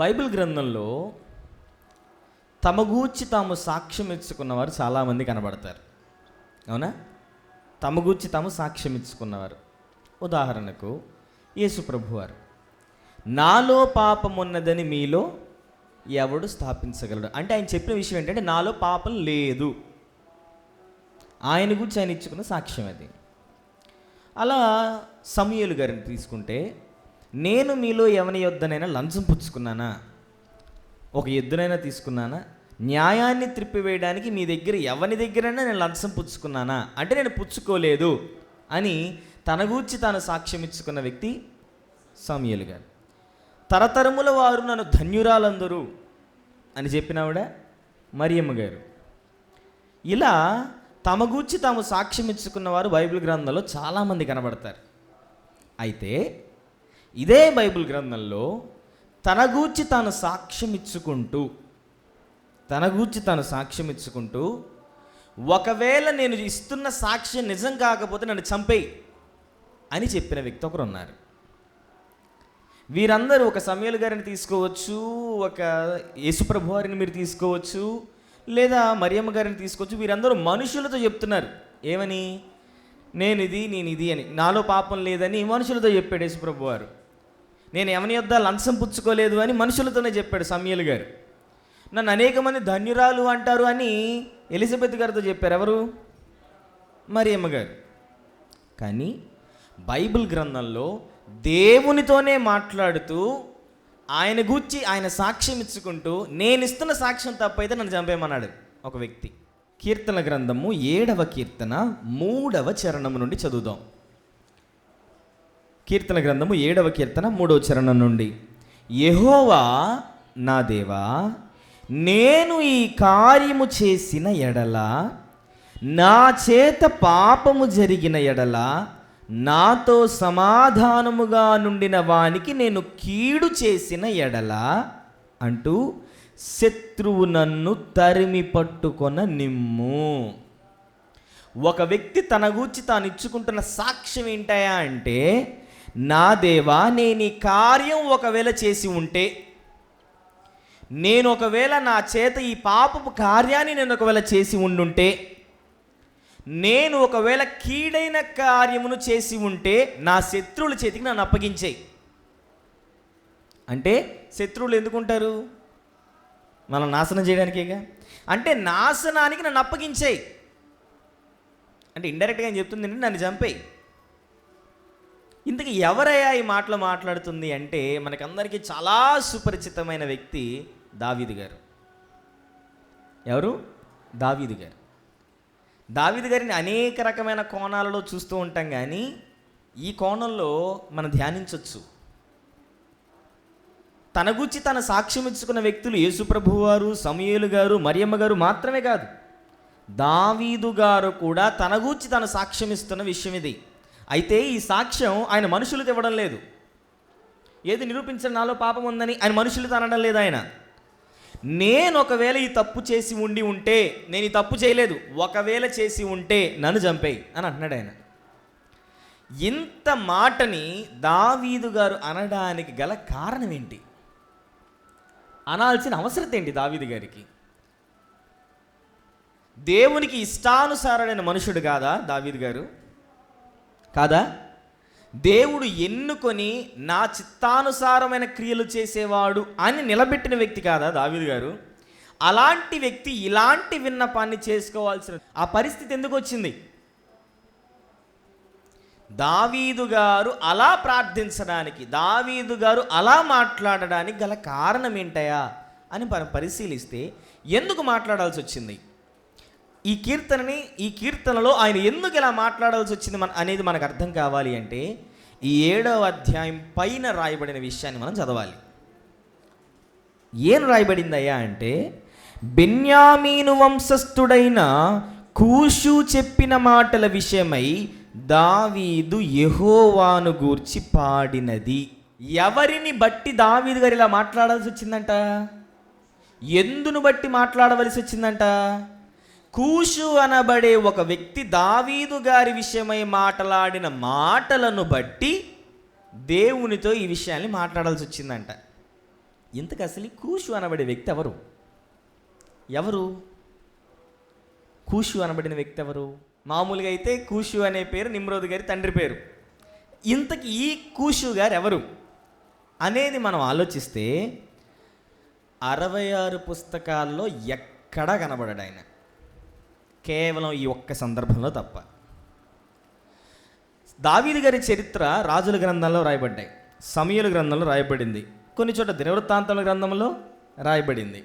Bible గ్రంథంలో తమ గూర్చి తాము సాక్ష్యం ఇచ్చుకున్నవారు చాలామంది కనబడతారు. అవునా? తమ గూర్చి తాము సాక్ష్యం ఇచ్చుకున్నవారు. ఉదాహరణకు యేసు ప్రభువారు, నాలో పాపం ఉన్నదని మీలో ఎవడు స్థాపించగలడు అంటే ఆయన చెప్పిన విషయం ఏంటంటే నాలో పాపం లేదు. ఆయన గురించి ఆయన ఇచ్చుకున్న సాక్ష్యం అది. అలా సమూయేలు గారిని తీసుకుంటే, నేను మీలో ఎవని యొద్దనైనా లంచం పుచ్చుకున్నానా, ఒక ఎద్దునైనా తీసుకున్నానా, న్యాయాన్ని త్రిప్పివేయడానికి మీ దగ్గర ఎవరి దగ్గరైనా నేను లంచం పుచ్చుకున్నానా అంటే నేను పుచ్చుకోలేదు అని తన గూర్చి తాను సాక్ష్యం ఇచ్చుకున్న వ్యక్తి సమూయేలు గారు. తరతరముల వారు నన్ను ధన్యురాలందరూ అని చెప్పినావిడ మరియమ్మ గారు. ఇలా తమ గూర్చి తాము సాక్ష్యం ఇచ్చుకున్నవారు బైబిల్ గ్రంథంలో చాలామంది కనబడతారు. అయితే ఇదే బైబిల్ గ్రంథంలో తన గూర్చి తాను సాక్ష్యం ఇచ్చుకుంటూ ఒకవేళ నేను ఇస్తున్న సాక్ష్యం నిజం కాకపోతే నన్ను చంపేయి అని చెప్పిన వ్యక్తి ఒకరు ఉన్నారు. వీరందరూ ఒక సమూయేలు గారిని తీసుకోవచ్చు, ఒక యేసుప్రభు వారిని మీరు తీసుకోవచ్చు, లేదా మరియమ్మ గారిని తీసుకోవచ్చు. వీరందరూ మనుషులతో చెప్తున్నారు. ఏమని? నేను ఇది అని, నాలో పాపం లేదని మనుషులతో చెప్పాడు యేసుప్రభు వారు. నేను ఎవని యొద్ద లంచం పుచ్చుకోలేదు అని మనుషులతోనే చెప్పాడు సమూయేలు గారు. నన్ను అనేక మంది ధన్యురాలు అంటారు అని ఎలిజబెత్ గారితో చెప్పారు. ఎవరు? మరియమ్మ గారు. కానీ బైబిల్ గ్రంథంలో దేవునితోనే మాట్లాడుతూ ఆయన గూర్చి ఆయన సాక్ష్యం ఇచ్చుకుంటూ నేను ఇస్తున్న సాక్ష్యం తప్పైతే నన్ను చంపేయమన్నాడు ఒక వ్యక్తి. కీర్తన గ్రంథము 7వ కీర్తన 3వ చరణం నుండి చదువుదాం. కీర్తన గ్రంథము 7వ కీర్తన 3వ చరణం నుండి. యెహోవా నా దేవా, నేను ఈ కార్యము చేసిన ఎడల, నా చేత పాపము జరిగిన ఎడల, నాతో సమాధానముగా నుండిన వానికి నేను కీడు చేసిన ఎడల అంటూ శత్రువు నన్ను తరిమి పట్టుకొన నిమ్ము. ఒక వ్యక్తి తన గూర్చి తాను ఇచ్చుకుంటున్న సాక్ష్యం ఏంటయా అంటే, నా దేవా, నేను ఈ కార్యం ఒకవేళ చేసి ఉంటే, నేను ఒకవేళ నా చేత ఈ పాపపు కార్యాన్ని నేను ఒకవేళ చేసి ఉండుంటే, నేను ఒకవేళ కీడైన కార్యమును చేసి ఉంటే నా శత్రువుల చేతికి నన్ను అప్పగించేయి. అంటే శత్రువులు ఎందుకుంటారు? మనం నాశనం చేయడానికేగా. అంటే నాశనానికి నన్ను అప్పగించేయి అంటే ఇండైరెక్ట్గా నేను చెప్తుంది ఏంటంటే నన్ను చంపేయి. ఇంతకీ ఎవరయ్యా ఈ మాటలు మాట్లాడుతుంది అంటే మనకందరికీ చాలా సుపరిచితమైన వ్యక్తి దావీదు గారు. ఎవరు? దావీదు గారు. దావీదు గారిని అనేక రకమైన కోణాలలో చూస్తూ ఉంటాం, కానీ ఈ కోణంలో మనం ధ్యానించవచ్చు. తన గూర్చి తన సాక్ష్యం ఇచ్చుకున్న వ్యక్తులు యేసుప్రభువు వారు, సమూయేలు గారు, మరియమ్మ గారు మాత్రమే కాదు, దావీదు గారు కూడా తన గూర్చి తన సాక్ష్యం ఇస్తున్న విషయం ఇది. అయితే ఈ సాక్ష్యం ఆయన మనుషులతో ఇవ్వడం లేదు. ఏది నిరూపించడం నాలో పాపం ఉందని ఆయన మనుషులతో అనడం లేదు. ఆయన నేను ఒకవేళ ఈ తప్పు చేసి ఉంటే, నేను ఈ తప్పు చేయలేదు, ఒకవేళ చేసి ఉంటే నన్ను చంపేయి అని అంటున్నాడు ఆయన. ఇంత మాటని దావీదు గారు అనడానికి గల కారణం ఏంటి? అనాల్సిన అవసరం ఏంటి దావీదు గారికి? దేవునికి ఇష్టానుసారమైన మనుషుడు కాదా దావీదు గారు? కాదా? దేవుడు ఎన్నుకొని నా చిత్తానుసారమైన క్రియలు చేసేవాడు అని నిలబెట్టిన వ్యక్తి కాదా దావీదు గారు? అలాంటి వ్యక్తి ఇలాంటి విన్నపాన్ని చేసుకోవాల్సిన ఆ పరిస్థితి ఎందుకు వచ్చింది? దావీదు గారు అలా ప్రార్థించడానికి, దావీదు గారు అలా మాట్లాడడానికి గల కారణం ఏంటయా అని మనం పరిశీలిస్తే ఎందుకు మాట్లాడాల్సి వచ్చింది? ఈ కీర్తనలో ఆయన ఎందుకు ఇలా మాట్లాడాల్సి వచ్చింది అనేది మనకు అర్థం కావాలి అంటే ఈ 7వ అధ్యాయం పైన రాయబడిన విషయాన్ని మనం చదవాలి. ఏం రాయబడిందయ్యా అంటే, బెన్యామీను వంశస్థుడైన కూషు చెప్పిన మాటల విషయమై దావీదు యెహోవాను గూర్చి పాడినది. ఎవరిని బట్టి దావీదు గారు ఇలా మాట్లాడాల్సి వచ్చిందంట? ఎందును బట్టి మాట్లాడవలసి వచ్చిందంట? కూషు అనబడే ఒక వ్యక్తి దావీదు గారి విషయమై మాట్లాడిన మాటలను బట్టి దేవునితో ఈ విషయాన్ని మాట్లాడాల్సి వచ్చిందంట. ఇంతకు అసలు ఈ కూషు అనబడే వ్యక్తి ఎవరు? ఎవరు కూషు అనబడిన వ్యక్తి ఎవరు? మామూలుగా అయితే కూషు అనే పేరు నిమ్రోద్ గారి తండ్రి పేరు. ఇంతకి ఈ కూషు గారు ఎవరు అనేది మనం ఆలోచిస్తే 66 పుస్తకాల్లో ఎక్కడా కనబడాడు ఆయన, కేవలం ఈ ఒక్క సందర్భంలో తప్ప. దావీదు గారి చరిత్ర రాజుల గ్రంథంలో రాయబడ్డాయి, సమూయేలు గ్రంథంలో రాయబడింది, కొన్ని చోట్ల దినవృత్తాంతముల గ్రంథంలో రాయబడింది.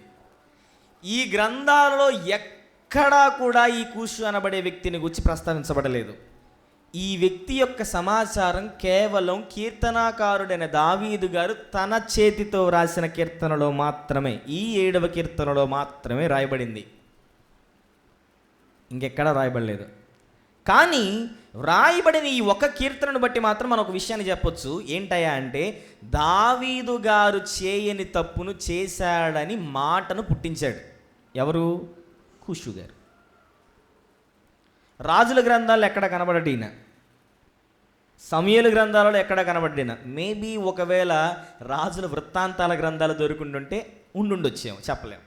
ఈ గ్రంథాలలో ఎక్కడా కూడా ఈ కూషు అనబడే వ్యక్తిని గురించి ప్రస్తావించబడలేదు. ఈ వ్యక్తి యొక్క సమాచారం కేవలం కీర్తనాకారుడైన దావీదు గారు తన చేతితో రాసిన కీర్తనలో మాత్రమే, ఈ 7వ కీర్తనలో మాత్రమే రాయబడింది, ఇంకెక్కడా రాయబడలేదు. కానీ రాయబడిన ఈ ఒక కీర్తనను బట్టి మాత్రం మనం ఒక విషయాన్ని చెప్పొచ్చు. ఏంటయ్యా అంటే, దావీదు గారు చేయని తప్పును చేశాడని మాటను పుట్టించాడు. ఎవరు? కూషు గారు. రాజుల గ్రంథాల్లో ఎక్కడ కనబడీన, సమూయేలు గ్రంథాలలో ఎక్కడ కనబడిన, మేబీ ఒకవేళ రాజుల వృత్తాంతాల గ్రంథాలు దొరికిండుంటే ఉండుండొచ్చేమో, చెప్పలేము.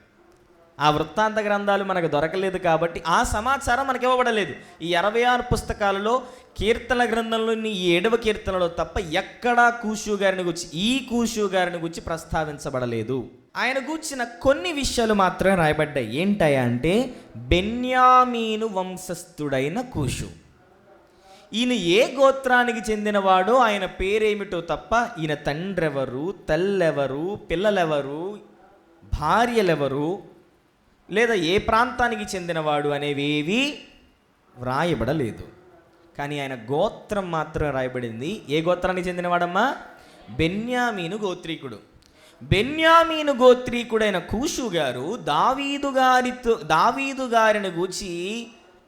ఆ వృత్తాంత గ్రంథాలు మనకు దొరకలేదు కాబట్టి ఆ సమాచారం మనకి ఇవ్వబడలేదు. ఈ 66 పుస్తకాలలో కీర్తన గ్రంథంలోని ఈ 7వ కీర్తనలో తప్ప ఎక్కడా కూషు గారిని గురించి, ఈ కూషు గారిని గురించి ప్రస్తావించబడలేదు. ఆయన గూర్చిన కొన్ని విషయాలు మాత్రమే రాయబడ్డాయి. ఏంటయ్యా అంటే, బెన్యామీను వంశస్థుడైన కూషు. ఈయన ఏ గోత్రానికి చెందినవాడో, ఆయన పేరేమిటో తప్ప ఈయన తండ్రెవరు, తల్లెవరు, పిల్లలెవరు, భార్యలెవరు, లేదా ఏ ప్రాంతానికి చెందినవాడు అనేవేవి వ్రాయబడలేదు. కానీ ఆయన గోత్రం మాత్రం రాయబడింది. ఏ గోత్రానికి చెందినవాడమ్మా? బెన్యామీను గోత్రీకుడు. బెన్యామీను గోత్రీకుడైన కూషు గారు దావీదు గారిని గూర్చి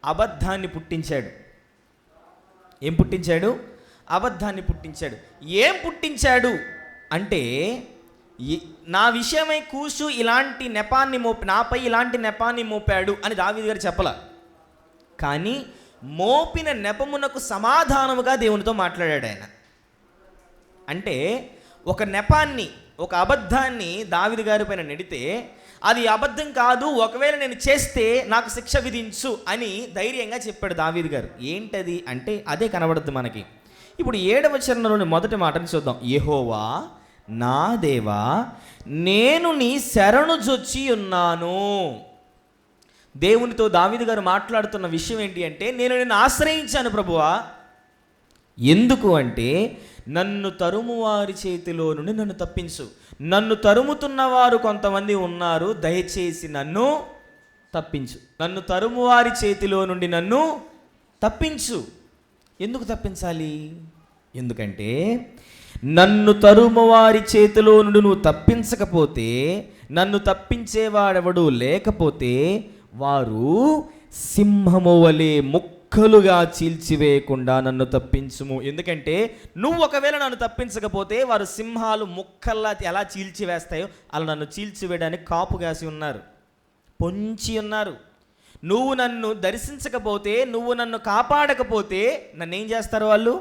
అబద్ధాన్ని పుట్టించాడు. ఏం పుట్టించాడు? అబద్ధాన్ని పుట్టించాడు. ఏం పుట్టించాడు అంటే, నా విషయమై కూషు ఇలాంటి నెపాన్ని నాపై ఇలాంటి నెపాన్ని మోపాడు అని దావీదు గారు చెప్పలా. కానీ మోపిన నెపమునకు సమాధానముగా దేవునితో మాట్లాడాడు ఆయన. అంటే ఒక నెపాన్ని, ఒక అబద్ధాన్ని దావీదు గారి పైన నెడితే, అది అబద్ధం కాదు, ఒకవేళ నేను చేస్తే నాకు శిక్ష విధించు అని ధైర్యంగా చెప్పాడు దావీదు గారు. ఏంటది అంటే అదే కనబడుద్ది మనకి. ఇప్పుడు 7వ చరణంలోని మొదటి మాటని చూద్దాం. యెహోవా నా దేవా, నేను నీ శరణు జొచ్చి ఉన్నాను. దేవునితో దావీదు గారు మాట్లాడుతున్న విషయం ఏంటి అంటే, నేను నిన్ను ఆశ్రయించాను ప్రభువా. ఎందుకు అంటే, నన్ను తరుమువారి చేతిలో నుండి నన్ను తప్పించు. నన్ను తరుముతున్నవారు కొంతమంది ఉన్నారు, దయచేసి నన్ను తప్పించు. నన్ను తరుమువారి చేతిలో నుండి నన్ను తప్పించు. ఎందుకు తప్పించాలి? ఎందుకంటే నన్ను తరుమువారి చేతిలో నుండి నువ్వు తప్పించకపోతే, నన్ను తప్పించేవాడెవడు లేకపోతే, వారు సింహము వలె ముక్కలుగా చీల్చివేయకుండా నన్ను తప్పించుము. ఎందుకంటే నువ్వు ఒకవేళ నన్ను తప్పించకపోతే, వారు సింహాలు ముక్కల్లా ఎలా చీల్చివేస్తాయో అలా నన్ను చీల్చివేయడానికి కాపు కాసి ఉన్నారు, పొంచి ఉన్నారు. నువ్వు నన్ను దర్శించకపోతే, నువ్వు నన్ను కాపాడకపోతే నన్ను ఏం చేస్తారు వాళ్ళు?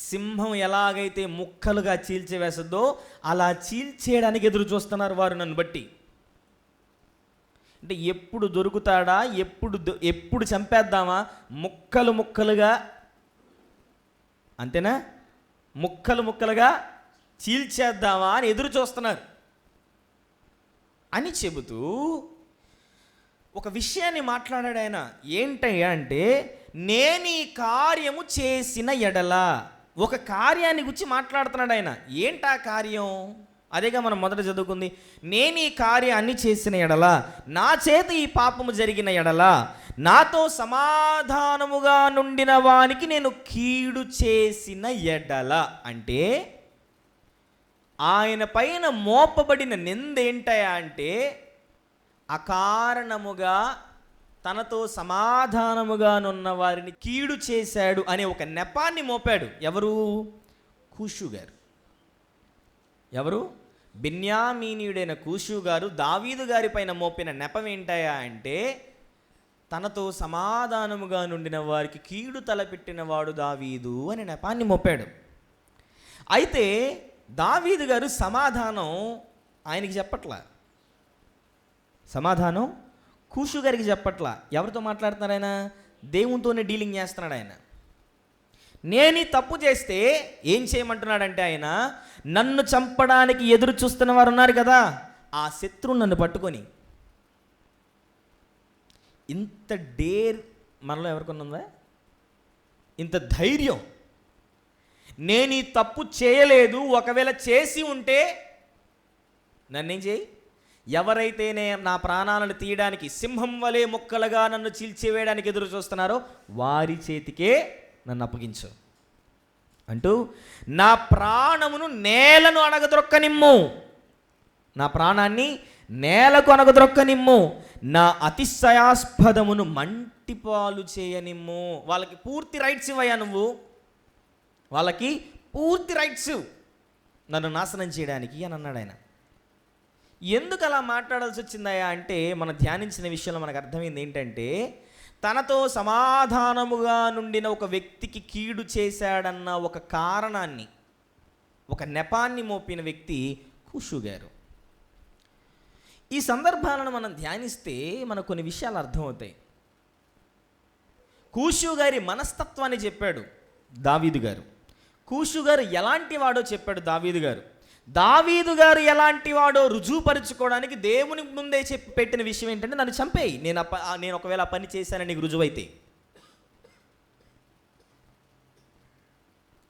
సింహం ఎలాగైతే ముక్కలుగా చీల్చివేస్తుందో అలా చీల్చేయడానికి ఎదురు చూస్తున్నారు వారు నన్ను బట్టి. అంటే ఎప్పుడు దొరుకుతాడా, ఎప్పుడు చంపేద్దామా, ముక్కలు ముక్కలుగా, అంతేనా, ముక్కలు ముక్కలుగా చీల్చేద్దామా అని ఎదురు చూస్తున్నారు అని చెబుతూ ఒక విషయాన్ని మాట్లాడాడు ఆయన. ఏంటయ్యా అంటే, నేను ఈ కార్యము చేసిన ఎడల, ఒక కార్యాన్ని గురించి మాట్లాడుతున్నాడు ఆయన. ఏంటా కార్యం? అదేగా మనం మొదట చదువుకుంది. నేను ఈ కార్యాన్ని చేసిన ఎడల, నా చేత ఈ పాపము జరిగిన ఎడల, నాతో సమాధానముగా నుండిన వానికి నేను కీడు చేసిన ఎడల. అంటే ఆయన పైన మోపబడిన నిందేంటయా అంటే, అకారణముగా తనతో సమాధానముగానున్న వారిని కీడు చేశాడు అనే ఒక నెపాన్ని మోపాడు. ఎవరు? కూషు గారు. ఎవరు? బెన్యామీనీయుడైన కూషు గారు దావీదు గారి పైన మోపిన నెపం ఏంటయా అంటే, తనతో సమాధానముగా నుండిన వారికి కీడు తలపెట్టిన వాడు దావీదు అనే నెపాన్ని మోపాడు. అయితే దావీదు గారు సమాధానం ఆయనకి చెప్పట్లా, సమాధానం కూషు గారికి చెప్పట్లా. ఎవరితో మాట్లాడుతున్నారు ఆయన? దేవునితోనే డీలింగ్ చేస్తున్నాడు ఆయన. నేను ఈ తప్పు చేస్తే ఏం చేయమంటున్నాడంటే ఆయన, నన్ను చంపడానికి ఎదురు చూస్తున్న వారు ఉన్నారు కదా, ఆ శత్రువు నన్ను పట్టుకొని. ఇంత డేర్ మనలో ఎవరికన్నా ఉందా? ఇంత ధైర్యం? నేను ఈ తప్పు చేయలేదు, ఒకవేళ చేసి ఉంటే నన్నేం చేయి, ఎవరైతే నా ప్రాణాలను తీయడానికి సింహం వలె ముక్కలుగా నన్ను చీల్చివేయడానికి ఎదురు చూస్తున్నారో వారి చేతికే నన్ను అప్పగించు అంటూ, నా ప్రాణమును నేలను అణగద్రొక్కనిమ్ము, నా ప్రాణాన్ని నేలకు అణగద్రొక్కనిమ్ము, నా అతిశయాస్పదమును మంటిపాలు చేయనిమ్ము. వాళ్ళకి పూర్తి రైట్స్ ఇవ్వయా నువ్వు, వాళ్ళకి పూర్తి రైట్స్ నన్ను నాశనం చేయడానికి అని అన్నాడు ఆయన. ఎందుకు అలా మాట్లాడాల్సి వచ్చిందయ్యా అంటే, మనం ధ్యానించిన విషయంలో మనకు అర్థమైంది ఏంటంటే, తనతో సమాధానముగా నుండిన ఒక వ్యక్తికి కీడు చేశాడన్న ఒక కారణాన్ని, ఒక నెపాన్ని మోపిన వ్యక్తి కూషు గారు. ఈ సందర్భాలను మనం ధ్యానిస్తే మనకు కొన్ని విషయాలు అర్థమవుతాయి. కూషు గారి మనస్తత్వాన్ని చెప్పాడు దావీదు గారు. కూషు గారు ఎలాంటి వాడో చెప్పాడు దావీదు గారు. దావీదు గారు ఎలాంటి వాడో రుజువుపరుచుకోవడానికి దేవుని ముందే చెప్పి పెట్టిన విషయం ఏంటంటే, నన్ను చంపేయి, నేను ఒకవేళ పని చేశానని నీకు రుజువైతే.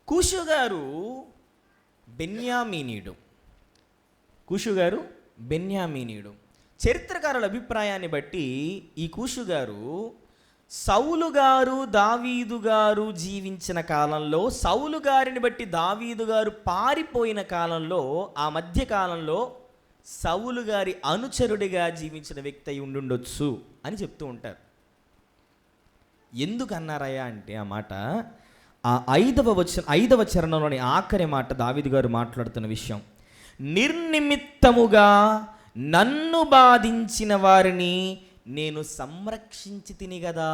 కూషు గారు బెన్యామీనీయుడు. కూషు గారు బెన్యామీనీయుడు. చరిత్రకారుల అభిప్రాయాన్ని బట్టి ఈ కూషు గారు సౌలు గారు దావీదు గారు జీవించిన కాలంలో, సౌలు గారిని బట్టి దావీదు గారు పారిపోయిన కాలంలో, ఆ మధ్య కాలంలో సౌలు గారి అనుచరుడిగా జీవించిన వ్యక్తి అయి ఉండుండొచ్చు అని చెప్తూ ఉంటారు. ఎందుకు అన్నారయ్యా అంటే, ఆ మాట ఆ 5వ చరణంలోని ఆఖరి మాట దావీదు గారు మాట్లాడుతున్న విషయం, నిర్నిమిత్తముగా నన్ను బాధించిన వారిని నేను సంరక్షించి తిని కదా.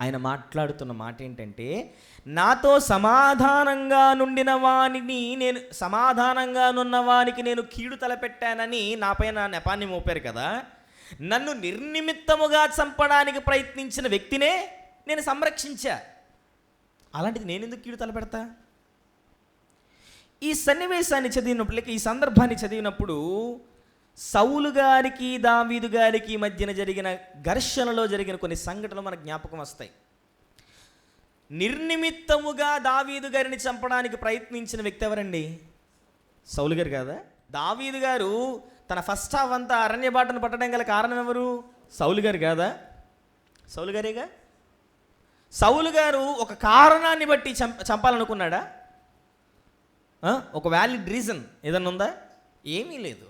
ఆయన మాట్లాడుతున్న మాట ఏంటంటే, నాతో సమాధానంగా నుండిన వానికి నేను కీడు తలపెట్టానని నాపైన నెపాన్ని మోపారు కదా, నన్ను నిర్నిమిత్తముగా చంపడానికి ప్రయత్నించిన వ్యక్తినే నేను సంరక్షించా. అలాంటిది నేను ఎందుకు కీడు తలపెడతా? ఈ సన్నివేశాన్ని చదివినప్పుడు, లేక ఈ సందర్భాన్ని చదివినప్పుడు, సౌలు గారికి దావీదు గారికి మధ్యన జరిగిన ఘర్షణలో జరిగిన కొన్ని సంఘటనలు మనకు జ్ఞాపకం వస్తాయి. నిర్నిమిత్తముగా దావీదు గారిని చంపడానికి ప్రయత్నించిన వ్యక్తి ఎవరండి? సౌలు గారు కాదా? దావీదు గారు తన ఫస్ట్ హాఫ్ అంతా అరణ్య బాటను పట్టడం గల కారణం ఎవరు? సౌలు గారు కాదా? సౌలు గారేగా. సౌలు గారు ఒక కారణాన్ని బట్టి చంపాలనుకున్నాడా? ఒక వ్యాలిడ్ రీజన్ ఏదన్నా ఉందా? ఏమీ లేదు.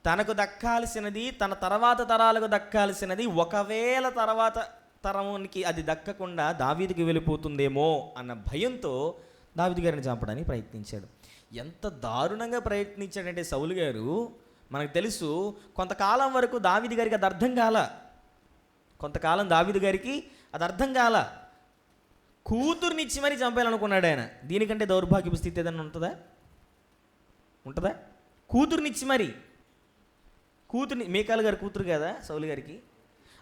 తనకు దక్కాల్సినది, తన తర్వాత తరాలకు దక్కాల్సినది ఒకవేళ తర్వాత తరానికి అది దక్కకుండా దావీదుకి వెళ్ళిపోతుందేమో అన్న భయంతో దావీదు గారిని చంపడానికి ప్రయత్నించాడు. ఎంత దారుణంగా ప్రయత్నించాడంటే సౌలు గారు, మనకు తెలుసు కొంతకాలం వరకు దావీదు గారికి అది అర్థం కాల. కొంతకాలం దావీదు గారికి అది అర్థం కాల. కూతుర్నిచ్చి మరీ చంపేయాలనుకున్నాడు ఆయన. దీనికంటే దౌర్భాగ్యపు స్థితి ఏదైనా ఉంటుందా? కూతుర్నిచ్చి మరి, మీకాల గారి కూతురు కదా సౌలు గారికి,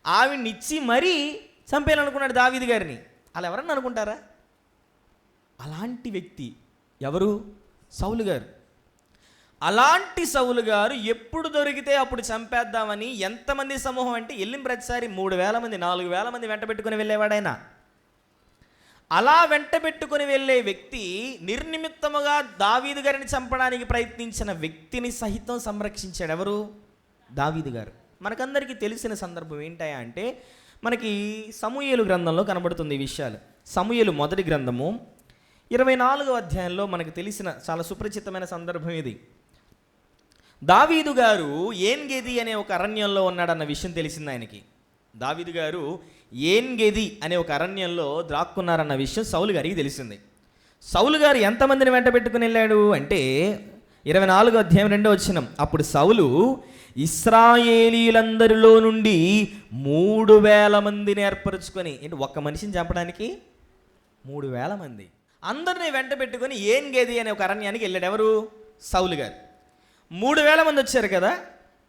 ఆవిడ్నిచ్చి మరీ చంపేయాలనుకున్నాడు దావీదు గారిని. అలా ఎవరన్నా అనుకుంటారా? అలాంటి వ్యక్తి ఎవరు? సౌలు గారు. అలాంటి సౌలు గారు ఎప్పుడు దొరికితే అప్పుడు చంపేద్దామని ఎంతమంది సమూహం అంటే, వెళ్ళిన ప్రతిసారి 3,000 మంది 4,000 మంది వెంట పెట్టుకుని వెళ్ళేవాడైనా. అలా వెంట పెట్టుకుని వెళ్ళే వ్యక్తి నిర్నిమిత్తముగా దావీదు గారిని చంపడానికి ప్రయత్నించిన వ్యక్తిని సహితం సంరక్షించాడు. ఎవరు? దావీదు గారు. మనకందరికీ తెలిసిన సందర్భం ఏంటయ్యా అంటే, మనకి సమూయేలు గ్రంథంలో కనబడుతుంది ఈ విషయాలు. సమూయేలు మొదటి గ్రంథము 24వ అధ్యాయంలో మనకు తెలిసిన చాలా సుపరిచితమైన సందర్భం ఇది. దావీదు గారు ఏన్గెది అనే ఒక అరణ్యంలో ఉన్నాడన్న విషయం తెలిసింది ఆయనకి. దావీదు గారు ఏన్గెది అనే ఒక అరణ్యంలో దాక్కున్నారన్న విషయం సౌలు గారికి తెలిసింది. సౌలు గారు ఎంతమందిని వెంట పెట్టుకుని వెళ్ళాడు అంటే, 24వ అధ్యాయం 2వ వచనం, అప్పుడు సౌలు ఇశ్రాయేలీయులందరిలో నుండి 3,000 మందిని ఏర్పరచుకొని, ఒక్క మనిషిని చంపడానికి 3,000 మంది. అందరినీ వెంట పెట్టుకొని ఏన్గేది అనే ఒక అరణ్యానికి వెళ్ళాడు. ఎవరు? సౌలు గారు. 3000 మంది వచ్చారు కదా,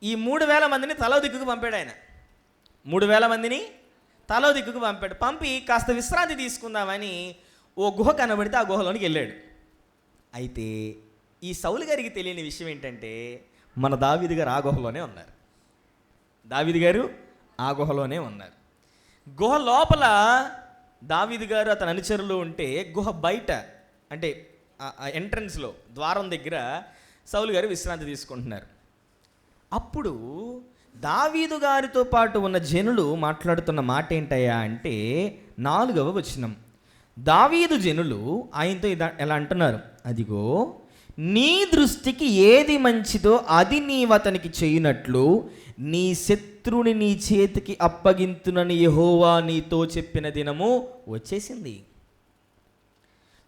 ఈ 3000 మందిని తలో దిక్కుకు పంపాడు ఆయన. 3000 మందిని తలో దిక్కుకు పంపాడు. పంపి కాస్త విశ్రాంతి తీసుకుందామని ఓ గుహ కనబడితే ఆ గుహలోనికి వెళ్ళాడు. అయితే ఈ సౌలు గారికి తెలియని విషయం ఏంటంటే, మన దావీదు గారు ఆ గుహలోనే ఉన్నారు. దావీదు గారు ఆ గుహలోనే ఉన్నారు. గుహ లోపల దావీదు గారు అతని అనుచరులు ఉంటే, గుహ బయట అంటే ఎంట్రన్స్లో ద్వారం దగ్గర సౌలు గారు విశ్రాంతి తీసుకుంటున్నారు. అప్పుడు దావీదు గారితో పాటు ఉన్న జనులు మాట్లాడుతున్న మాట ఏంటయ్యా అంటే 4వ వచనం. దావీదు జనులు ఆయనతో ఎలా అంటున్నారు, అదిగో నీ దృష్టికి ఏది మంచిదో అది నీవతనికి చేయునట్లు నీ శత్రుని నీ చేతికి అప్పగింతునని యెహోవా నీతో చెప్పిన దినము వచ్చేసింది.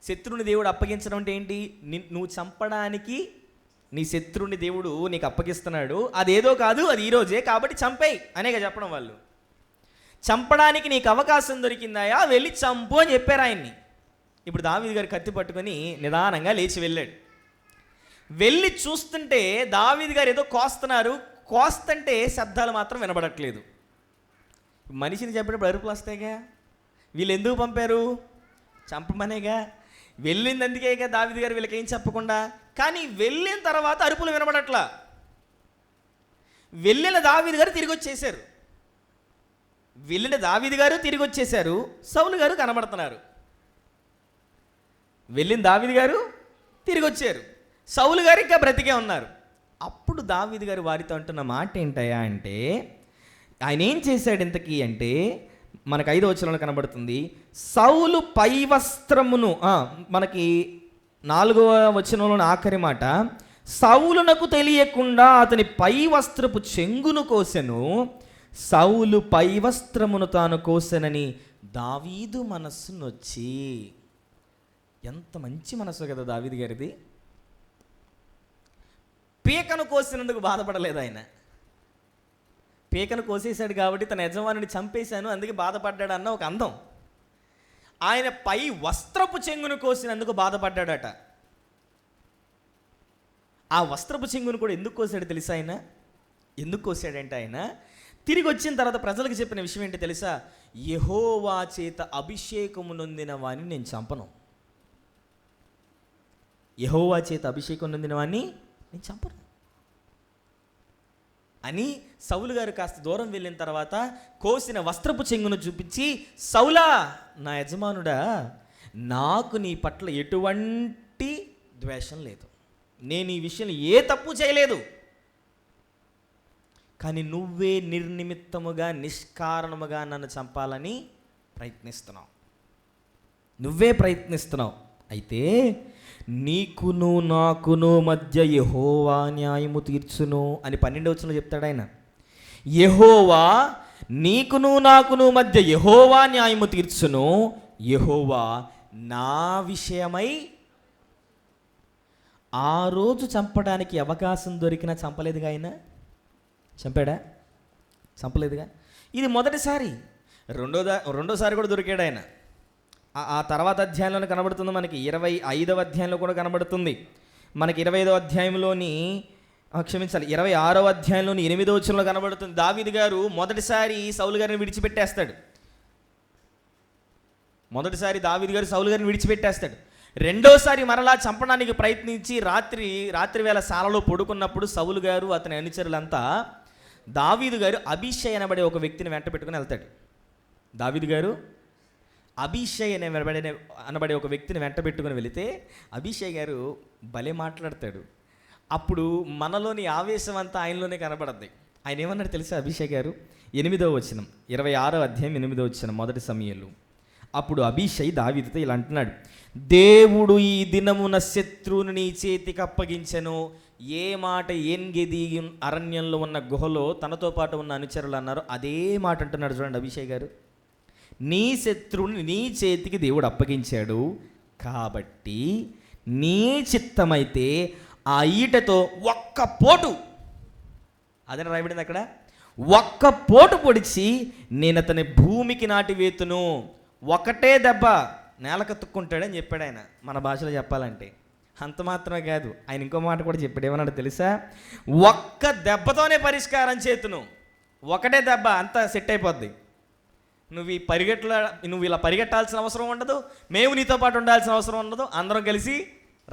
శత్రుని దేవుడు అప్పగించడం అంటే ఏంటి? నువ్వు చంపడానికి నీ శత్రుని దేవుడు నీకు అప్పగిస్తున్నాడు. అదేదో కాదు, అది ఈరోజే, కాబట్టి చంపేయి అనేక చెప్పడం. వాళ్ళు చంపడానికి నీకు అవకాశం దొరికిందాయా, వెళ్ళి చంపు అని చెప్పారు ఆయన్ని. ఇప్పుడు దావీదు గారు కత్తి పట్టుకొని నిదానంగా లేచి వెళ్ళాడు. వెళ్ళి చూస్తుంటే దావీదు గారు ఏదో కోస్తున్నారు. కోస్తంటే శబ్దాలు మాత్రం వినబడట్లేదు. మనిషిని చెప్పేటప్పుడు అరుపులు వస్తాయిగా. వీళ్ళు ఎందుకు పంపారు? చంపమనేగా. వెళ్ళింది అందుకేగా దావీదు గారు వీళ్ళకి ఏం చెప్పకుండా. కానీ వెళ్ళిన తర్వాత అరుపులు వినబడట్లా. వెళ్ళిన దావీదు గారు తిరిగి వచ్చేసారు. వెళ్ళిన దావీదు గారు తిరిగి వచ్చేసారు. సౌలు గారు కనబడుతున్నారు. వెళ్ళిన దావీదు గారు తిరిగి వచ్చారు. సౌలు గారు ఇంకా బ్రతికే ఉన్నారు. అప్పుడు దావీదు గారు వారితో అంటున్న మాట ఏంటయ్యా అంటే, ఆయన ఏం చేశాడు ఇంతకీ అంటే, మనకు 5వ వచనంలో కనబడుతుంది. సౌలు పై వస్త్రమును, మనకి 4వ వచనంలోని ఆఖరి మాట, సౌలునకు తెలియకుండా అతని పై వస్త్రపు చెంగును కోసెను, సౌలు పై వస్త్రమును తాను కోసెనని దావీదు మనస్సు నొచ్చి. ఎంత మంచి మనసు కదా దావీదు గారిది. పీకను కోసినందుకు బాధపడలేదు ఆయన. పీకను కోసేశాడు కాబట్టి తన యజమానిని చంపేశాను అందుకే బాధపడ్డాడు అన్న ఒక అందం. ఆయన పై వస్త్రపు చెంగును కోసినందుకు బాధపడ్డాడట. ఆ వస్త్రపు చెంగును కూడా ఎందుకు కోసాడు తెలుసా ఆయన? ఎందుకు కోసాడంటే, ఆయన తిరిగి వచ్చిన తర్వాత ప్రజలకు చెప్పిన విషయం ఏంటి తెలుసా? యెహోవా చేత అభిషేకము నొందిన వాడిని నేను చంపను. యెహోవా చేత అభిషేకం నొందిన వాడిని నేను చంపను అని సౌలు గారు కాస్త దూరం వెళ్ళిన తర్వాత కోసిన వస్త్రపు చెంగును చూపించి, సౌలా నా యజమానుడా, నాకు నీ పట్ల ఎటువంటి ద్వేషం లేదు, నేను ఈ విషయంలో ఏ తప్పు చేయలేదు, కానీ నువ్వే నిర్నిమిత్తముగా నిష్కారణముగా నన్ను చంపాలని ప్రయత్నిస్తున్నావు. నువ్వే ప్రయత్నిస్తున్నావు. అయితే నీకును నాకును మధ్య యెహోవా న్యాయము తీర్చును అని 12వ వచనంలో చెప్తాడు ఆయన. యెహోవా నీకును నాకును మధ్య యెహోవా న్యాయము తీర్చును, యెహోవా నా విషయమై. ఆ రోజు చంపడానికి అవకాశం దొరికినా చంపలేదుగా ఆయన. చంపాడా? చంపలేదుగా. ఇది మొదటిసారి. రెండోసారి కూడా దొరికాడు ఆయన. ఆ తర్వాత అధ్యాయంలో కనబడుతుంది మనకి. 25వ అధ్యాయంలో కూడా కనబడుతుంది మనకి. 25వ అధ్యాయంలోని 26వ అధ్యాయంలోని 8వ వచనంలో కనబడుతుంది. దావీదు గారు మొదటిసారి సౌలు గారిని విడిచిపెట్టేస్తాడు. రెండోసారి మరలా చంపడానికి ప్రయత్నించి రాత్రి వేళ శాలలో పడుకున్నప్పుడు సౌలు గారు అతని అనుచరులంతా దావీదు గారు అబీషై అనబడే ఒక వ్యక్తిని వెంట పెట్టుకుని వెళ్తాడు. దావీదు గారు అబీషై అనబడే ఒక వ్యక్తిని వెంట పెట్టుకుని వెళితే అబీషై గారు భలే మాట్లాడతాడు. అప్పుడు మనలోని ఆవేశం అంతా ఆయనలోనే కనబడద్ది. ఆయన ఏమన్నాడు తెలుసా? అబీషై గారు 8వ వచనం, 26వ అధ్యాయం 8వ వచనం, మొదటి సమయంలో. అప్పుడు అబీషై దావీదుతో ఇలా అంటున్నాడు, దేవుడు ఈ దినమున శత్రువుని నీ చేతికి అప్పగించెను. ఏ మాట ఏన్గెది అరణ్యంలో ఉన్న గుహలో తనతో పాటు ఉన్న అనుచరులు అన్నారు, అదే మాట అంటున్నాడు. చూడండి అబీషై గారు, నీ శత్రువుని నీ చేతికి దేవుడు అప్పగించాడు, కాబట్టి నీ చిత్తమైతే ఆ ఈటతో ఒక్క పోటు, అదని రాయబడింది అక్కడ, ఒక్క పోటు పొడిచి నేను అతని భూమికి నాటివేతును. ఒకటే దెబ్బ, నేల కత్తుక్కుంటాడని చెప్పాడు ఆయన, మన భాషలో చెప్పాలంటే. అంత మాత్రమే కాదు, ఆయన ఇంకో మాట కూడా చెప్పాడు. ఏమన్నాడు తెలుసా? ఒక్క దెబ్బతోనే పరిష్కారం చేతును. ఒకటే దెబ్బ అంతా సెట్ అయిపోద్ది. నువ్వు ఇలా పరిగెట్టాల్సిన అవసరం ఉండదు, మేము నీతో పాటు ఉండాల్సిన అవసరం ఉండదు, అందరం కలిసి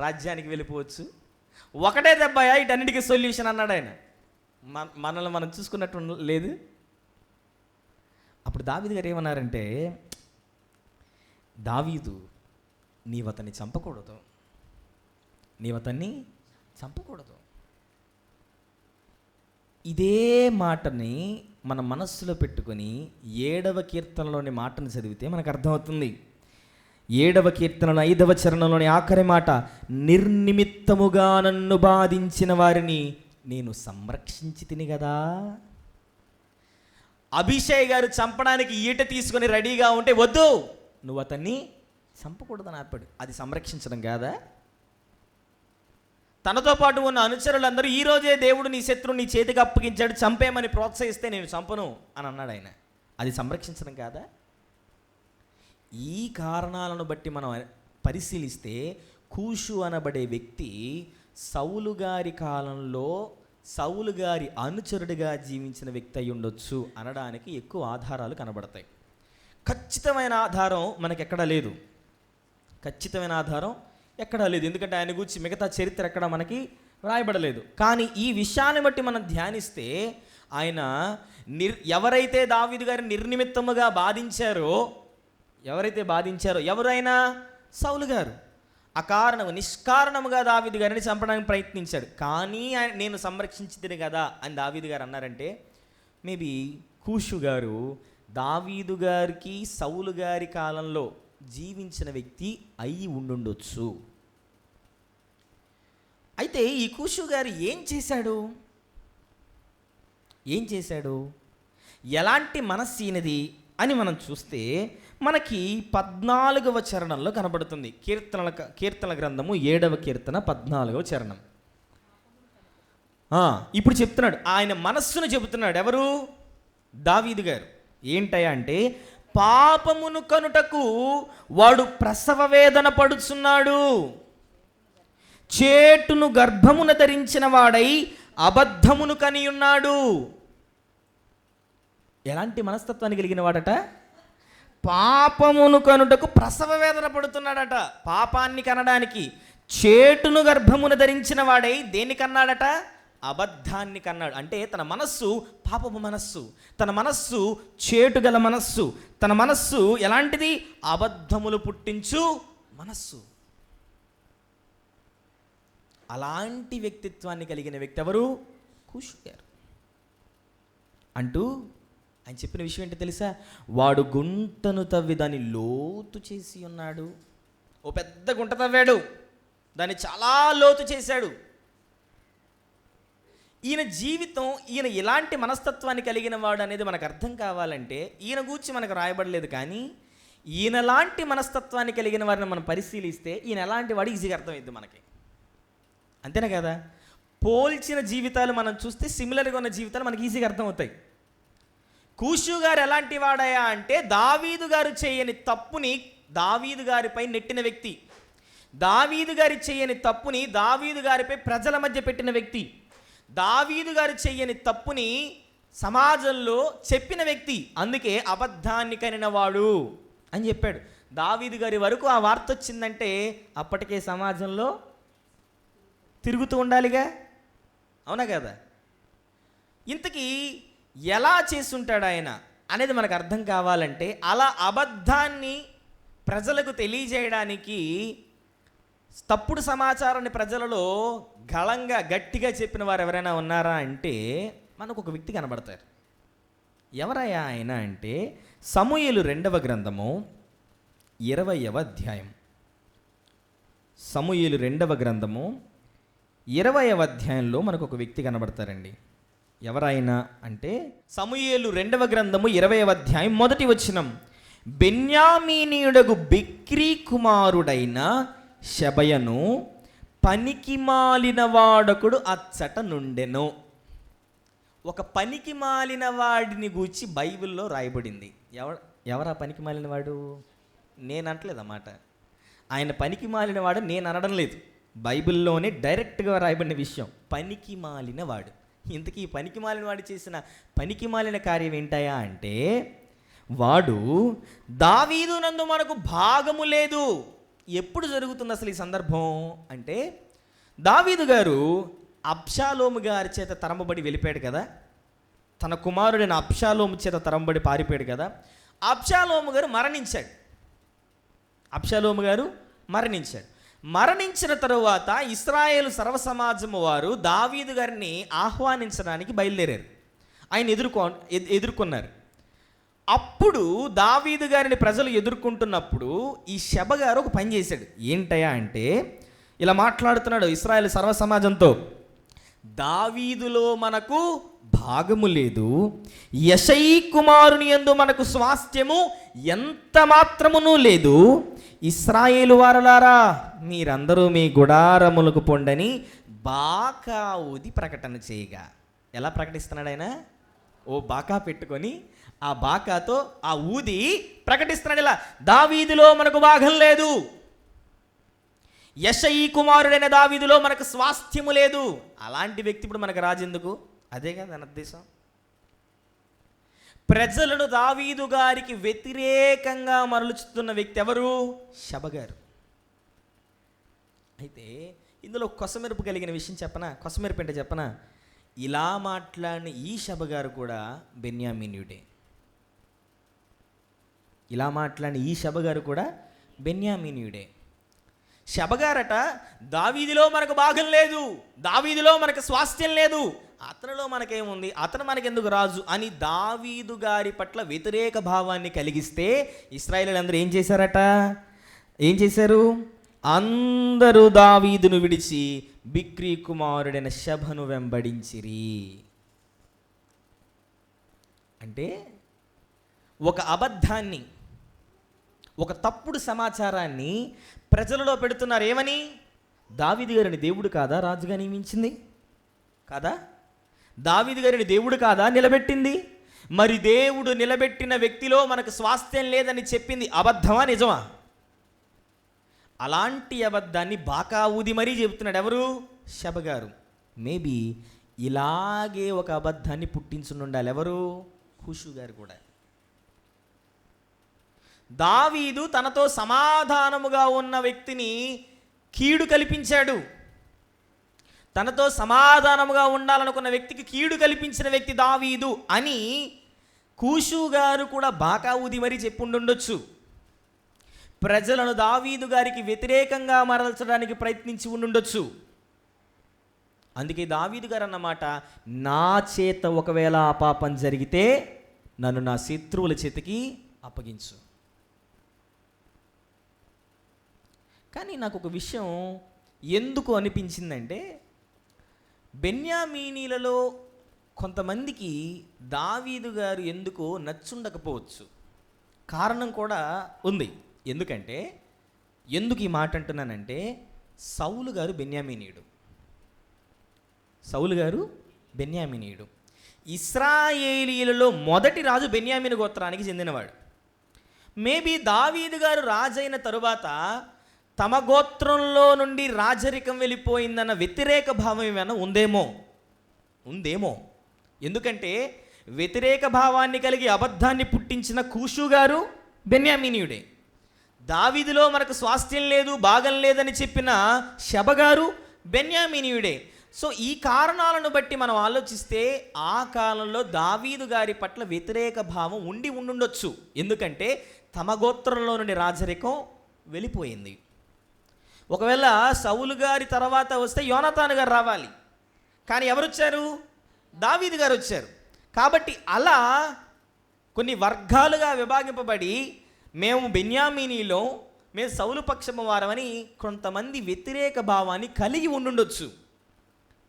రాజ్యానికి వెళ్ళిపోవచ్చు. ఒకటే దెబ్బయా వీటన్నిటికీ సొల్యూషన్ అన్నాడు ఆయన. మనల్ని మనం చూసుకున్నట్టు లేదు. అప్పుడు దావీదు గారు ఏమన్నారంటే, దావీదు, నీవు అతన్ని చంపకూడదు, ఇదే మాటని మన మనస్సులో పెట్టుకొని 7వ కీర్తనలోని మాటను చదివితే మనకు అర్థమవుతుంది. 7వ కీర్తనలో 5వ చరణంలోని ఆఖరి మాట, నిర్నిమిత్తముగా నన్ను బాధించిన వారిని నేను సంరక్షించి తిని కదా. అభిషేక్ గారు చంపడానికి ఈట తీసుకొని రెడీగా ఉంటే, వద్దు నువ్వు అతన్ని చంపకూడదని ఆపాడు. అది సంరక్షించడం కాదా? తనతో పాటు ఉన్న అనుచరులందరూ, ఈరోజే దేవుడు నీ శత్రువు నీ చేతికి అప్పగించాడు, చంపేమని ప్రోత్సహిస్తే నేను చంపను అని అన్నాడు ఆయన. అది సంరక్షించడం కాదా? ఈ కారణాలను బట్టి మనం పరిశీలిస్తే కూషు అనబడే వ్యక్తి సౌలు గారి కాలంలో సౌలు గారి అనుచరుడిగా జీవించిన వ్యక్తి అయి ఉండొచ్చు అనడానికి ఎక్కువ ఆధారాలు కనబడతాయి. ఖచ్చితమైన ఆధారం మనకెక్కడా లేదు, ఎందుకంటే ఆయన గురించి మిగతా చరిత్ర ఎక్కడ మనకి రాయబడలేదు. కానీ ఈ విషయాన్ని బట్టి మనం ధ్యానిస్తే, ఆయన ఎవరైతే దావీదు గారిని నిర్నిమిత్తముగా బాధించారో, ఎవరైనా సౌలు గారు నిష్కారణముగా దావీదు గారిని చంపడానికి ప్రయత్నించాడు. కానీ నేను సంరక్షించింది కదా అని దావీదు గారు అన్నారంటే, మేబీ కూషు గారు దావీదు గారికి సౌలు గారి కాలంలో జీవించిన వ్యక్తి అయి ఉండుండొచ్చు. అయితే ఈ కూషు గారు ఏం చేశాడు, ఎలాంటి మనస్సీనది అని మనం చూస్తే మనకి 14వ చరణంలో కనబడుతుంది. కీర్తనల గ్రంథము 7వ కీర్తన 14వ చరణం. ఇప్పుడు చెప్తున్నాడు, ఆయన మనస్సును చెబుతున్నాడు. ఎవరు? దావీదు గారు. ఏంటయ్యా అంటే, పాపమును కనుటకు వాడు ప్రసవ వేదన పడుచున్నాడు, చేటును గర్భమున ధరించిన వాడై అబద్ధమును కనియున్నాడు. ఎలాంటి మనస్తత్వాన్ని కలిగిన వాడట? పాపమును కనుటకు ప్రసవ వేదన పడుతున్నాడట. పాపాన్ని కనడానికి చేటును గర్భమున ధరించిన వాడై దేన్ని కన్నాడట? అబద్ధాన్ని కన్నాడు. అంటే తన మనస్సు పాపపు మనస్సు, తన మనస్సు చేటుగల మనస్సు, తన మనస్సు ఎలాంటిది? అబద్ధములు పుట్టించు మనస్సు. అలాంటి వ్యక్తిత్వాన్ని కలిగిన వ్యక్తి ఎవరు? కూషు గారు. అంటూ ఆయన చెప్పిన విషయం ఏంటో తెలుసా? వాడు గుంటను తవ్వి దాన్ని లోతు చేసి ఉన్నాడు. ఓ పెద్ద గుంట తవ్వాడు, దాన్ని చాలా లోతు చేశాడు. ఈయన జీవితం, ఈయన ఎలాంటి మనస్తత్వాన్ని కలిగిన వాడు అనేది మనకు అర్థం కావాలంటే ఈయన గూర్చి మనకు రాయబడలేదు. కానీ ఈయనలాంటి మనస్తత్వాన్ని కలిగిన వారిని మనం పరిశీలిస్తే ఈయన ఎలాంటి వాడు ఈజీగా అర్థమైద్ది మనకి. అంతేనా కదా? పోల్చిన జీవితాలు మనం చూస్తే సిమిలర్గా ఉన్న జీవితాలు మనకి ఈజీగా అర్థమవుతాయి. కూషు గారు ఎలాంటి వాడయా అంటే, దావీదు గారు చేయని తప్పుని దావీదు గారిపై నెట్టిన వ్యక్తి, దావీదు గారి చేయని తప్పుని దావీదు గారిపై ప్రజల మధ్య పెట్టిన వ్యక్తి, దావీదు గారు చేయని తప్పుని సమాజంలో చెప్పిన వ్యక్తి. అందుకే అబద్ధాన్ని కనినవాడు అని చెప్పాడు. దావీదు గారి వరకు ఆ వార్త వచ్చిందంటే అప్పటికే సమాజంలో తిరుగుతూ ఉండాలిగా, అవునా కదా? ఇంతకీ ఎలా చేసుంటాడు ఆయన అనేది మనకు అర్థం కావాలంటే, అలా అబద్ధాన్ని ప్రజలకు తెలియజేయడానికి తప్పుడు సమాచారాన్ని ప్రజలలో గట్టిగా చెప్పిన వారు ఎవరైనా ఉన్నారా అంటే మనకు ఒక వ్యక్తి కనబడతారు. ఎవరయ్యా ఆయన అంటే, సమూయేలు 2వ గ్రంథము 20వ అధ్యాయం. సమూయేలు 2వ గ్రంథము 20వ అధ్యాయంలో మనకు ఒక వ్యక్తి కనబడతారండి. ఎవరైనా అంటే, సమూయేలు 2వ గ్రంథము 20వ అధ్యాయం 1వ వచనం, బెన్యామీనీయుడగు బిక్రీ కుమారుడైన షెబయను పనికి మాలిన వాడొకడు అచ్చట నుండెను. ఒక పనికి మాలిన వాడిని గూర్చి బైబిల్లో రాయబడింది. ఎవరా పనికి మాలిన వాడు? నేను అంటలేదు అన్నమాట. ఆయన పనికి మాలినవాడు నేను అనడం లేదు. బైబిల్లోనే డైరెక్ట్గా రాయబడిన విషయం, పనికి మాలినవాడు. ఇంతకీ ఈ పనికి మాలినవాడు చేసిన పనికి మాలిన కార్యం ఏంటయా అంటే, వాడు దావీదు నందు మనకు భాగము లేదు. ఎప్పుడు జరుగుతుంది అసలు ఈ సందర్భం అంటే, దావీదు గారు అబ్షాలోము గారి చేత తరంబడి వెళ్ళిపోయాడు కదా, తన కుమారుడైన అబ్షాలోము చేత తరంబడి పారిపోయాడు కదా. అబ్షాలోము గారు మరణించాడు. మరణించిన తరువాత ఇశ్రాయేలు సర్వసమాజము వారు దావీదు గారిని ఆహ్వానించడానికి బయలుదేరారు. ఆయన ఎదుర్కొన్నారు. అప్పుడు దావీదు గారిని ప్రజలు ఎదుర్కొంటున్నప్పుడు ఈ షెబ గారు ఒక పని చేశాడు. ఏంటయా అంటే, ఇలా మాట్లాడుతున్నాడు ఇశ్రాయేలు సర్వసమాజంతో, దావీదులో మనకు భాగము లేదు, యెషై కుమారుని యందు మనకు స్వాస్థ్యము ఎంత మాత్రమునూ లేదు. ఇశ్రాయేలు వారలారా, మీరందరూ మీ గుడారములకు పొండని బాకా ఊది ప్రకటన చేయగా. ఎలా ప్రకటిస్తున్నాడు ఆయన? ఓ బాకా పెట్టుకొని ఆ బాకాతో ఆ ఊది ప్రకటిస్తున్నాడు. ఇలా, దావీదులో మనకు భాగం లేదు, యెషై కుమారుడైన దావీదులో మనకు స్వాస్థ్యము లేదు. అలాంటి వ్యక్తి ఇప్పుడు మనకు రాజెందుకు? అదే కదా మన ఉద్దేశం. ప్రజలను దావీదు గారికి వ్యతిరేకంగా మరలుచుతున్న వ్యక్తి ఎవరు? షెబ గారు. అయితే ఇందులో కొసమెరుపు కలిగిన విషయం చెప్పనా? కొసమెరుపు అంటే చెప్పనా? ఇలా మాట్లాడిన ఈ షెబ గారు కూడా బెన్యామీనీయుడే. షెబగారట, దావీదులో మనకు భాగం లేదు, దావీదులో మనకు స్వాస్థ్యం లేదు, అతనిలో మనకేముంది, అతను మనకెందుకు రాజు అని దావీదు గారి పట్ల వ్యతిరేక భావాన్ని కలిగిస్తే ఇశ్రాయేలీయులందరూ ఏం చేశారు? అందరూ దావీదును విడిచి బిక్రీ కుమారుడైన షెబను వెంబడించిరి. అంటే ఒక అబద్ధాన్ని, ఒక తప్పుడు సమాచారాన్ని ప్రజలలో పెడుతున్నారు. ఏమని? దావీదు గారిని దేవుడు కాదా రాజుగా నియమించింది? కాదా? దావీదు గారిని దేవుడు కాదా నిలబెట్టింది? మరి దేవుడు నిలబెట్టిన వ్యక్తిలో మనకు స్వాస్థ్యం లేదని చెప్పింది అబద్ధమా నిజమా? అలాంటి అబద్ధాన్ని బాకా ఊది మరీ చెబుతున్నాడు. ఎవరు? షెబ గారు. మేబీ ఇలాగే ఒక అబద్ధాన్ని పుట్టించుండాలి. ఎవరు? హూషు గారు కూడా. దావీదు తనతో సమాధానముగా ఉన్న వ్యక్తిని కీడు కల్పించాడు. తనతో సమాధానముగా ఉండాలనుకున్న వ్యక్తికి కీడు కల్పించిన వ్యక్తి దావీదు అని కూషు గారు కూడా బాకా ఊది మరీ చెప్పుండొచ్చు. ప్రజలను దావీదు గారికి వ్యతిరేకంగా మరల్చడానికి ప్రయత్నించి ఉండుండొచ్చు. అందుకే దావీదు గారు అన్నమాట, నా చేత ఒకవేళ ఆ పాపం జరిగితే నన్ను నా శత్రువుల చేతికి అప్పగించు. కానీ నాకు ఒక విషయం ఎందుకు అనిపించిందంటే, బెన్యామీనీలలో కొంతమందికి దావీదు గారు ఎందుకో నచ్చుండకపోవచ్చు. కారణం కూడా ఉంది. ఎందుకు ఈ మాట అంటున్నానంటే, సౌలు గారు బెన్యామీనీయుడు. ఇశ్రాయేలీయులలో మొదటి రాజు బెన్యామీను గోత్రానికి చెందినవాడు. మేబీ దావీదు గారు రాజైన తరువాత తమ గోత్రంలో నుండి రాజరికం వెళ్ళిపోయిందన్న వ్యతిరేక భావం ఏమైనా ఉందేమో. ఎందుకంటే వ్యతిరేక భావాన్ని కలిగి అబద్ధాన్ని పుట్టించిన కూషు గారు బెన్యామీనీయుడే. దావీదులో మనకు స్వాస్థ్యం లేదు, భాగం లేదని చెప్పిన షెబ గారు బెన్యామీనీయుడే. సో ఈ కారణాలను బట్టి మనం ఆలోచిస్తే ఆ కాలంలో దావీదు గారి పట్ల వ్యతిరేక భావం ఉండుండొచ్చు. ఎందుకంటే తమ గోత్రంలో నుండి రాజరికం వెళ్ళిపోయింది. ఒకవేళ సౌలు గారి తర్వాత వస్తే యోనాతాను గారు రావాలి, కానీ ఎవరు వచ్చారు? దావీదు గారు వచ్చారు. కాబట్టి అలా కొన్ని వర్గాలుగా విభాగింపబడి మేము బెన్యామీనీలో మేము సౌలు పక్షము వారమని కొంతమంది వ్యతిరేక భావాన్ని కలిగి ఉండుండొచ్చు.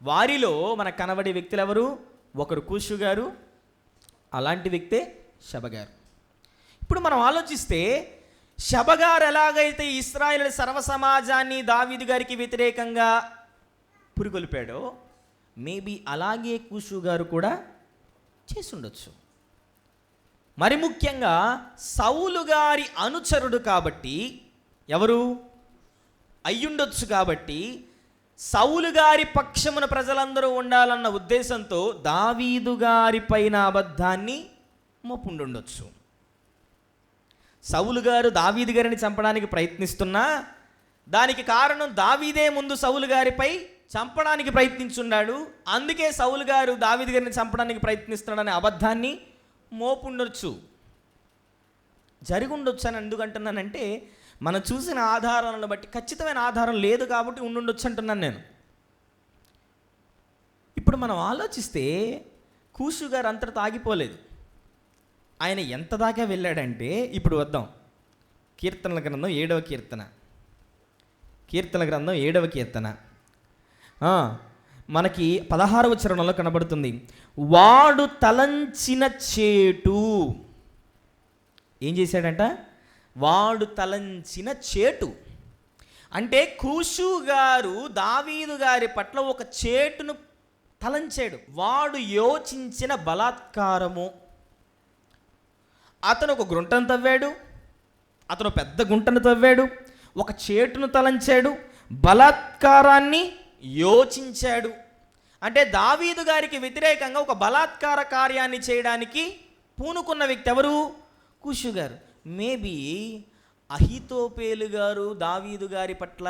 వారిలో మనకు కనబడే వ్యక్తులు ఎవరు? ఒకరు కూషు గారు, అలాంటి వ్యక్తే షెబ గారు. ఇప్పుడు మనం ఆలోచిస్తే షెబ గారు ఎలాగైతే ఇశ్రాయేలు సర్వసమాజాన్ని దావీదు గారికి వ్యతిరేకంగా పురికొల్పాడో, మేబీ అలాగే కూషు గారు కూడా చేసి ఉండొచ్చు. మరి ముఖ్యంగా సౌలు గారి అనుచరుడు కాబట్టి, ఎవరు అయ్యుండొచ్చు కాబట్టి, సౌలు గారి పక్షమున ప్రజలందరూ ఉండాలన్న ఉద్దేశంతో దావీదు గారి పైన అబద్ధాన్ని మోపుండొచ్చు. సౌలు గారు దావీదు గారిని చంపడానికి ప్రయత్నిస్తున్నా దానికి కారణం దావీదే ముందు సౌలు గారిపై చంపడానికి ప్రయత్నించున్నాడు, అందుకే సౌలు గారు దావీదు గారిని చంపడానికి ప్రయత్నిస్తున్నాడనే అబద్ధాన్ని మోపుండొచ్చు, జరిగి ఉండొచ్చు. అని ఎందుకంటున్నానంటే మనం చూసిన ఆధారాలను బట్టి ఖచ్చితమైన ఆధారం లేదు కాబట్టి ఉండుండొచ్చు అంటున్నాను నేను. ఇప్పుడు మనం ఆలోచిస్తే కూషు గారు అంతటా ఆగిపోలేదు. ఆయన ఎంత దాకా వెళ్ళాడంటే, ఇప్పుడు వద్దాం కీర్తనల గ్రంథం 7వ కీర్తన. కీర్తన గ్రంథం 7వ కీర్తన మనకి 16వ చరణంలో కనబడుతుంది. వాడు తలంచిన చేటు. ఏం చేశాడంట? వాడు తలంచిన చేటు అంటే కూషు గారు దావీదు గారి పట్ల ఒక చేటును తలంచాడు. వాడు యోచించిన బలాత్కారము. అతను ఒక గుంటను తవ్వాడు, అతను పెద్ద గుంటను తవ్వాడు, ఒక చేటును తలంచాడు, బలాత్కారాన్ని యోచించాడు. అంటే దావీదు గారికి వ్యతిరేకంగా ఒక బలాత్కార కార్యాన్ని చేయడానికి పూనుకున్న వ్యక్తి ఎవరు? కూషు గారు. మేబీ అహీతోపేలు గారు దావీదు గారి పట్ల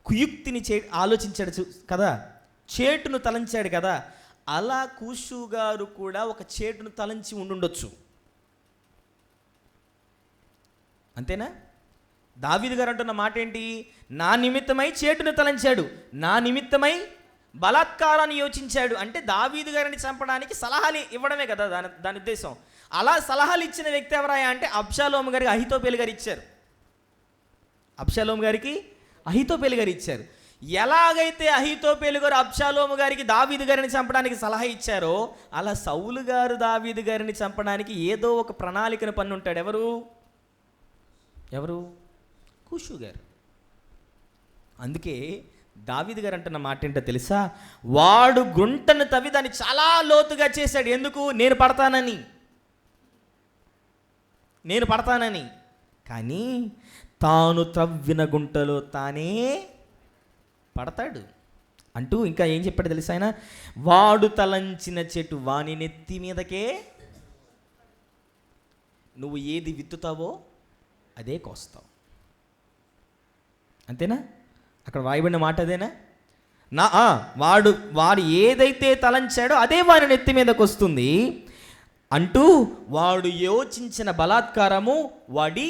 కుయుక్తిని ఆలోచించాడు కదా, చేటును తలంచాడు కదా, అలా కూషు గారు కూడా ఒక చేటును తలంచి ఉండుండొచ్చు. అంతేనా? దావీదు గారు అంటున్న మాట ఏంటి? నా నిమిత్తమై చేటును తలంచాడు, నా నిమిత్తమై బలాత్కారాన్ని యోచించాడు. అంటే దావీదు గారిని చంపడానికి సలహాలు ఇవ్వడమే కదా దాని ఉద్దేశం. అలా సలహాలు ఇచ్చిన వ్యక్తి ఎవరాయా అంటే అబ్షాలోము గారికి అహీతోపేలు గారు ఇచ్చారు. అబ్షాలోము గారికి అహీతోపేలు గారు ఇచ్చారు. ఎలాగైతే అహీతోపేలు గారు అబ్షాలోము గారికి దావీదు గారిని చంపడానికి సలహా ఇచ్చారో, అలా సౌలు గారు దావీదు గారిని చంపడానికి ఏదో ఒక ప్రణాళికను పన్నుంటాడు. ఎవరు? కూషు గారు. అందుకే దావీదు గారు అంటున్న మాట ఏంటో తెలుసా? వాడు గుంటను తవ్వి దాన్ని చాలా లోతుగా చేశాడు. ఎందుకు? నేను పడతానని. కానీ తాను త్రవ్విన గుంటలో తానే పడతాడు అంటూ ఇంకా ఏం చెప్పాడు తెలుసా ఆయన? వాడు తలంచిన చెట్టు వాని నెత్తి మీదకే. నువ్వు ఏది విత్తుతావో అదే కోస్తావు. అంతేనా? అక్కడ వాయబడిన మాట అదేనా? వాడు ఏదైతే తలంచాడో అదే వారి నెత్తి మీదకి వస్తుంది అంటూ, వాడు యోచించిన బలాత్కారము వాడి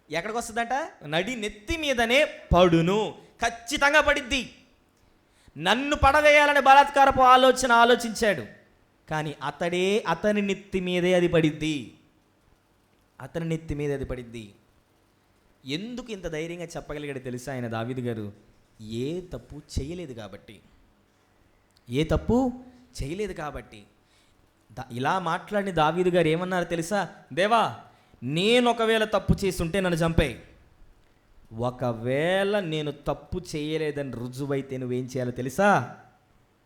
ఎక్కడికి వస్తుందంట? నడి నెత్తి మీదనే పడును. ఖచ్చితంగా పడిద్ది. నన్ను పడవేయాలని బలాత్కారపు ఆలోచించాడు, కానీ అతని నెత్తి మీదే అది పడిద్ది. ఎందుకు ఇంత ధైర్యంగా చెప్పగలిగాడు తెలుసా ఆయన దావీదు గారు? ఏ తప్పు చేయలేదు కాబట్టి. ఇలా మాట్లాడిన దావీదు గారు ఏమన్నారు తెలుసా? దేవా, నేను ఒకవేళ తప్పు చేసి ఉంటే నన్ను చంపేయి, ఒకవేళ నేను తప్పు చేయలేదని రుజువైతే నువ్వేం చేయాలో తెలుసా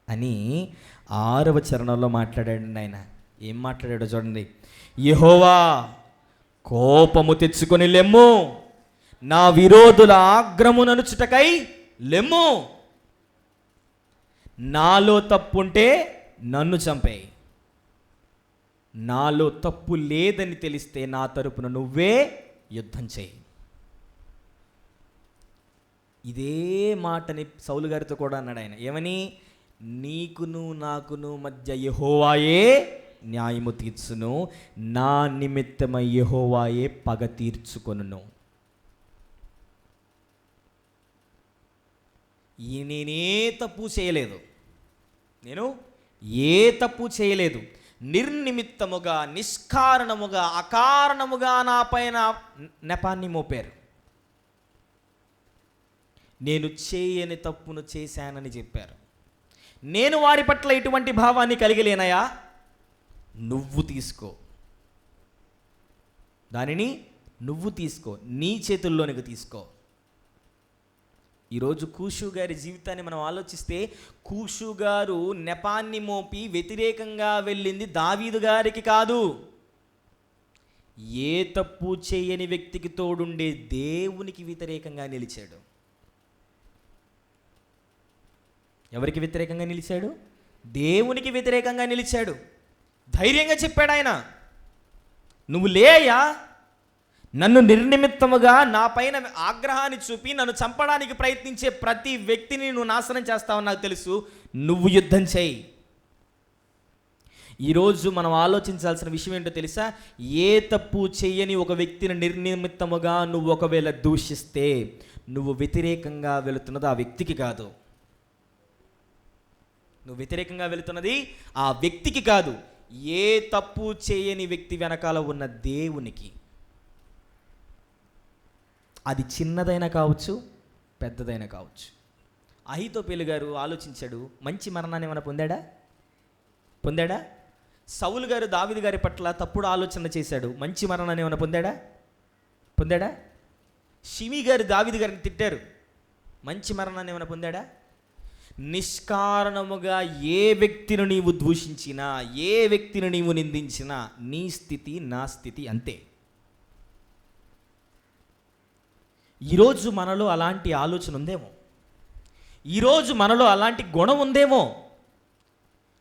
అని 6వ చరణంలో మాట్లాడాడు ఆయన. ఏం మాట్లాడాడో చూడండి. యెహోవా, కోపము తెచ్చుకొని లెమ్ము, నా విరోధుల ఆగ్రముననుచుటకై లెమ్ము, నాలో తప్పుంటే నన్ను చంపేయి, నాలో తప్పు లేదని తెలిస్తే నా తరపున నువ్వే యుద్ధం చేయి. ఇదే మాటని సౌలు గారితో కూడా అన్నాడు ఆయన. ఏమని? నీకును నాకును మధ్య యెహోవాయే న్యాయము తీర్చును, నా నిమిత్తమై యెహోవాయే పగ తీర్చుకొనును. నేనే తప్పు చేయలేదు, నేను ఏ తప్పు చేయలేదు. నిర్నిమిత్తముగా, నిష్కారణముగా, అకారణముగా నా పైన నెపాన్ని మోపారు. నేను చేయని తప్పును చేశానని చెప్పారు. నేను వారి పట్ల ఎటువంటి భావాన్ని కలిగలేనయా? నువ్వు తీసుకో, దానిని నువ్వు తీసుకో, నీ చేతుల్లోనికి తీసుకో. ఈరోజు కూషు గారి జీవితాన్ని మనం ఆలోచిస్తే, కూషు గారు నెపాన్ని మోపి వ్యతిరేకంగా వెళ్ళింది దావీదు గారికి కాదు, ఏ తప్పు చేయని వ్యక్తికి తోడుండే దేవునికి వ్యతిరేకంగా నిలిచాడు. ఎవరికి వ్యతిరేకంగా నిలిచాడు? దేవునికి వ్యతిరేకంగా నిలిచాడు. ధైర్యంగా చెప్పాడు ఆయన, నువ్వు లేయా, నన్ను నిర్నిమిత్తముగా నా పైన ఆగ్రహాన్ని చూపి నన్ను చంపడానికి ప్రయత్నించే ప్రతి వ్యక్తిని నువ్వు నాశనం చేస్తావని నాకు తెలుసు, నువ్వు యుద్ధం చేయి. ఈరోజు మనం ఆలోచించాల్సిన విషయం ఏంటో తెలుసా? ఏ తప్పు చేయని ఒక వ్యక్తిని నిర్నిమిత్తముగా నువ్వు ఒకవేళ దూషిస్తే నువ్వు వ్యతిరేకంగా వెళుతున్నది ఆ వ్యక్తికి కాదు. నువ్వు వ్యతిరేకంగా వెళుతున్నది ఆ వ్యక్తికి కాదు, ఏ తప్పు చేయని వ్యక్తి వెనకాల ఉన్న దేవునికి. అది చిన్నదైనా కావచ్చు, పెద్దదైనా కావచ్చు. అహీతోపెలు గారు ఆలోచించాడు, మంచి మరణాన్ని ఏమైనా పొందాడా? సౌలు గారు దావీదు గారి పట్ల తప్పుడు ఆలోచన చేశాడు, మంచి మరణాన్ని ఏమైనా పొందాడా? షిమి గారు దావీదు గారిని తిట్టారు, మంచి మరణాన్ని ఏమైనా పొందాడా? నిష్కారణముగా ఏ వ్యక్తిని నీవు దూషించినా, ఏ వ్యక్తిని నీవు నిందించినా నీ స్థితి నా స్థితి అంతే. ఈరోజు మనలో అలాంటి ఆలోచన ఉందేమో, ఈరోజు మనలో అలాంటి గుణం ఉందేమో.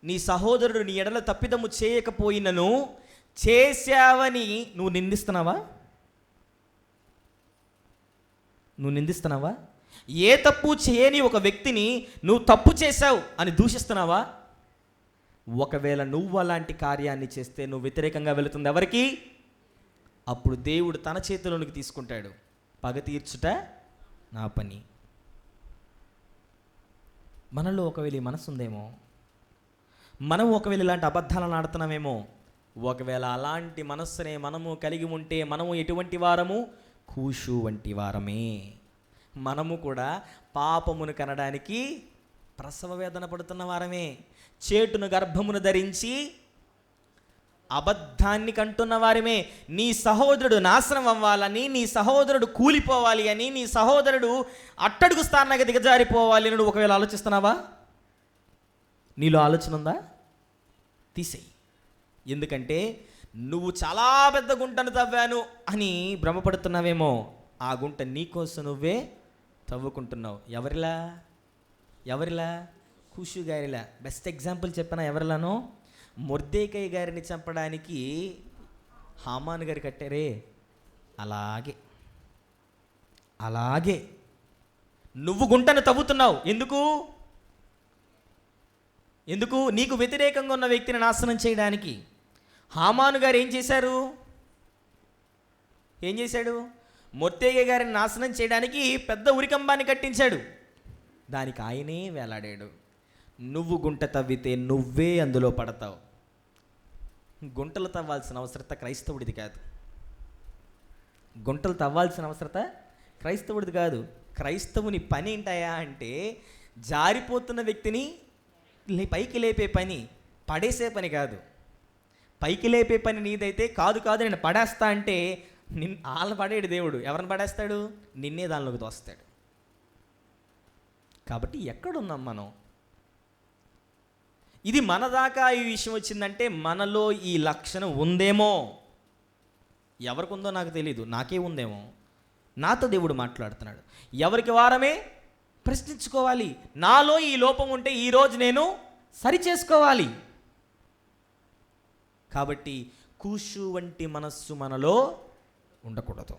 నీ సహోదరుడు నీ ఎడల తప్పిదము చేయకపోయినను చేశావని నువ్వు నిందిస్తున్నావా? ఏ తప్పు చేయని ఒక వ్యక్తిని నువ్వు తప్పు చేశావు అని దూషిస్తున్నావా? ఒకవేళ నువ్వు అలాంటి కార్యాన్ని చేస్తే నువ్వు వ్యతిరేకంగా వెళుతుంది ఎవరికి? అప్పుడు దేవుడు తన చేతిలోనికి తీసుకుంటాడు, పగ తీర్చుట నా పని. మనలో ఒకవేళ ఈ మనసు ఉందేమో, మనం ఒకవేళ ఇలాంటి అబద్ధాలను ఆడుతున్నామేమో. ఒకవేళ అలాంటి మనస్సునే మనము కలిగి ఉంటే మనము ఎటువంటి వారము? కూషు వంటి వారమే. మనము కూడా పాపమును కనడానికి ప్రసవ వేదన పడుతున్న వారమే. చేటును గర్భమును ధరించి అబద్ధాన్ని కంటున్న వారమే. నీ సహోదరుడు నాశనం అవ్వాలని, నీ సహోదరుడు కూలిపోవాలి అని, నీ సహోదరుడు అట్టడుగు స్థానానికి దిగజారిపోవాలి అని నువ్వు ఒకవేళ ఆలోచిస్తున్నావా? నీలో ఆలోచన ఉందా? తీసేయి. ఎందుకంటే నువ్వు చాలా పెద్ద గుంటను తవ్వాను అని భ్రమపడుతున్నావేమో. ఆ గుంట నీకోసం నువ్వే తవ్వుకుంటున్నావు. ఎవరిలా? కూషు గారిలా. బెస్ట్ ఎగ్జాంపుల్ చెప్పిన ఎవరిలానో, మొర్దెకై గారిని చంపడానికి హామాను గారు కట్టారే, అలాగే నువ్వు గుంటను తవ్వుతున్నావు. ఎందుకు? నీకు వ్యతిరేకంగా ఉన్న వ్యక్తిని నాశనం చేయడానికి. హామాను గారు ఏం చేశాడు? మొర్దెకై గారిని నాశనం చేయడానికి పెద్ద ఉరికంబాన్ని కట్టించాడు, దానికి ఆయనే వేలాడాడు. నువ్వు గుంట తవ్వితే నువ్వే అందులో పడతావు. గుంటలు తవ్వాల్సిన అవసరత క్రైస్తవుడిది కాదు. క్రైస్తవుని పని ఏంటయా అంటే జారిపోతున్న వ్యక్తిని పైకి లేపే పని, పడేసే పని కాదు. పైకి లేపే పని నీదైతే కాదు నేను పడేస్తా అంటే వాళ్ళని పడేడు దేవుడు. ఎవరిని పడేస్తాడు? నిన్నే దానిలోకి తోస్తాడు. కాబట్టి ఎక్కడున్నాం మనం? ఇది మన దాకా ఈ విషయం వచ్చిందంటే మనలో ఈ లక్షణం ఉందేమో. ఎవరికి ఉందో నాకు తెలీదు, నాకే ఉందేమో. నాతో దేవుడు మాట్లాడుతున్నాడు. ఎవరికి వారమే ప్రశ్నించుకోవాలి. నాలో ఈ లోపం ఉంటే ఈరోజు నేను సరి చేసుకోవాలి. కాబట్టి కూషు వంటి మనస్సు మనలో ఉండకూడదు.